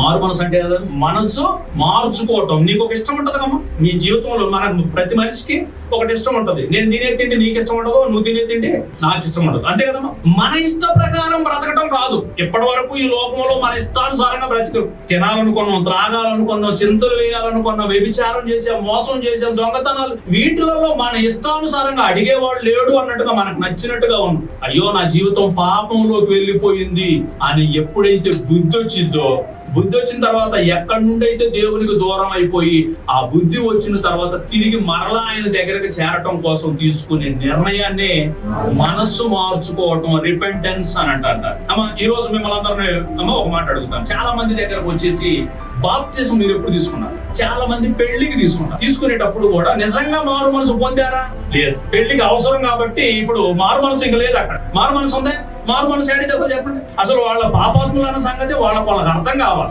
మారు మనసు అంటే మనసు మార్చుకోవటం. నీకు ఒక ఇష్టం ఉంటది కమ్మా నీ జీవితంలో. మనకు ప్రతి మనిషికి ఒకటి ఇష్టం ఉంటది. నేను తినే తిండి నీకు ఇష్టం ఉండదు, నువ్వు తినే తిండి నాకు ఇష్టం ఉండదు, అంతే కదమ్మా. మన ఇష్ట ప్రకారం బ్రతకటం కాదు. ఇప్పటి వరకు ఈ లోకంలో మన ఇష్టానుసారంగా బ్రతికి తినాలనుకున్నాం, త్రాగాలనుకున్నాం, చింతలు వేయాలనుకున్నాం, వ్యభిచారం చేసాం, మోసం చేసాం, దొంగతనాలు, వీటిలలో మన ఇష్టానుసారంగా అడిగేవాడు లేడు అన్నట్టుగా మనకు నచ్చినట్టుగా ఉన్నాం. అయ్యో నా జీవితం పాపంలోకి వెళ్ళిపోయింది అని ఎప్పుడైతే బుద్ధి వచ్చిన తర్వాత ఎక్కడి నుండి అయితే దేవునికి దూరం అయిపోయి ఆ బుద్ధి వచ్చిన తర్వాత తిరిగి మరలా ఆయన దగ్గరకు చేరటం కోసం తీసుకునే నిర్ణయాన్ని మనస్సు మార్చుకోవటం, రిపెంటెన్స్ అని అంటారు. అమ్మ ఈ రోజు మిమ్మల్ని అందరినీ ఒక మాట అడుగుతాను. చాలా మంది దగ్గరకు వచ్చేసి బాప్తిజం మీరు ఎప్పుడు తీసుకున్నారు? చాలా మంది పెళ్లికి తీసుకున్నారు. తీసుకునేటప్పుడు కూడా నిజంగా మారు మనసు పొందారా? లేదు. పెళ్లికి అవసరం కాబట్టి ఇప్పుడు మారు మనసు ఇంకా లేదు. అక్కడ మారు మనసు ఉందా? మారు మనసు ఏడితే చెప్పండి. అసలు వాళ్ళ పాపాత్ములు అన్న సంగతి వాళ్ళకి అర్థం కావాలి.